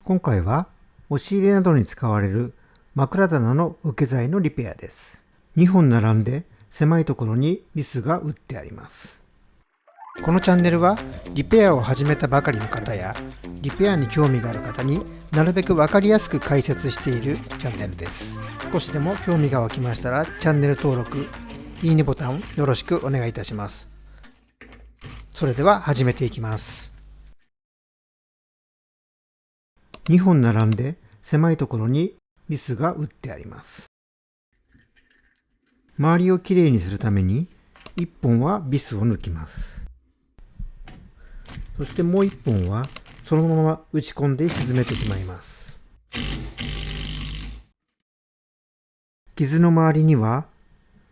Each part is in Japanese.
今回は押し入れなどに使われる枕棚の受け材のリペアです。2本並んで狭いところにビスが打ってあります。このチャンネルはリペアを始めたばかりの方やリペアに興味がある方になるべく分かりやすく解説しているチャンネルです。少しでも興味が湧きましたらチャンネル登録、いいねボタンをよろしくお願いいたします。それでは始めていきます。2本並んで狭いところにビスが打ってあります。周りをきれいにするために1本はビスを抜きます。そしてもう1本はそのまま打ち込んで沈めてしまいます。傷の周りには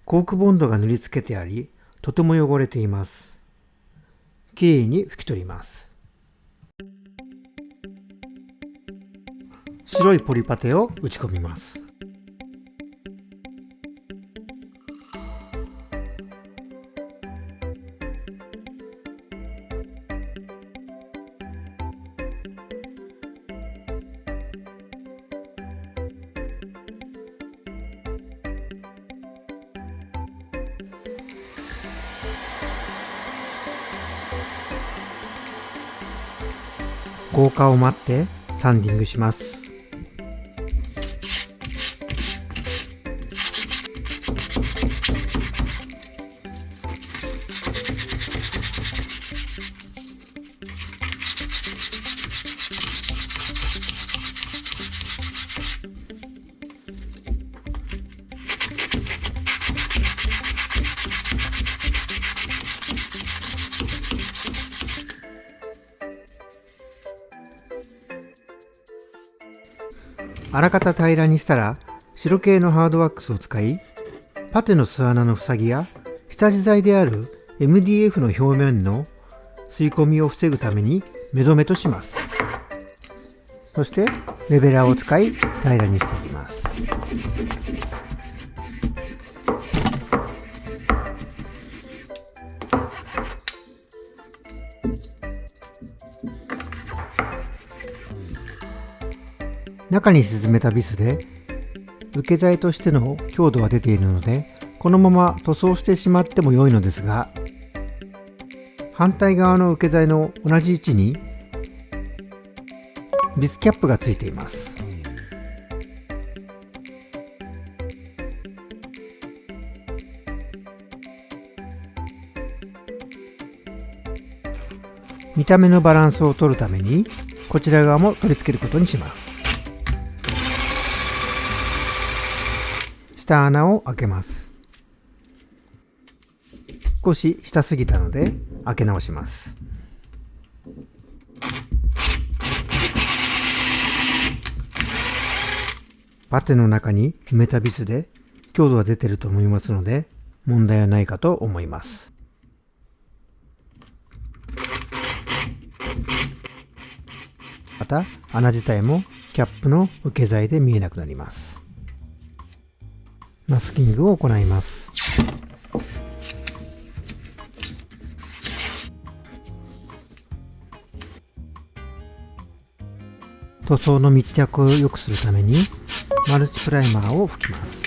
コークボンドが塗りつけてあり、とても汚れています。きれいに拭き取ります。白いポリパテを打ち込みます。硬化を待ってサンディングします。あらかた平らにしたら白系のハードワックスを使い、パテの巣穴の塞ぎや下地材である MDF の表面の吸い込みを防ぐために目止めとします。そしてレベラーを使い平らにしていきます。中に沈めたビスで受け材としての強度は出ているので、このまま塗装してしまっても良いのですが、反対側の受け材の同じ位置にビスキャップがついています。見た目のバランスを取るためにこちら側も取り付けることにします。下穴を開けます。少し下すぎたので開け直します。パテの中に埋めたビスで強度は出ていると思いますので問題はないかと思います。また穴自体もキャップの受け材で見えなくなります。マスキングを行います。塗装の密着を良くするためにマルチプライマーを吹きます。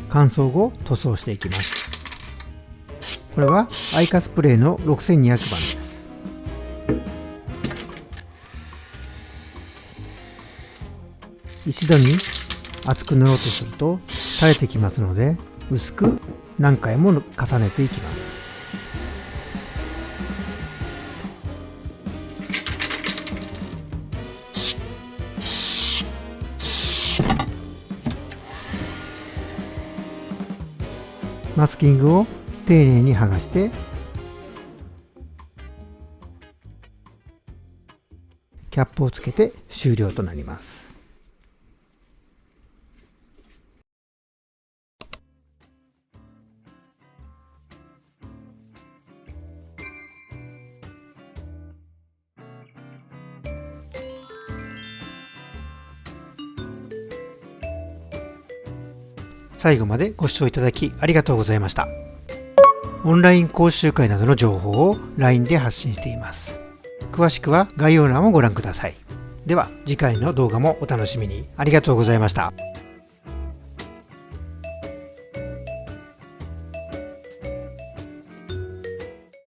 乾燥後塗装していきます。これはアイカスプレーの6200番です。一度に厚く塗ろうとすると垂れてきますので、薄く何回も重ねていきます。マスキングを丁寧に剥がしてキャップをつけて終了となります。最後までご視聴いただきありがとうございました。オンライン講習会などの情報を LINE で発信しています。詳しくは概要欄をご覧ください。では次回の動画もお楽しみに。ありがとうございました。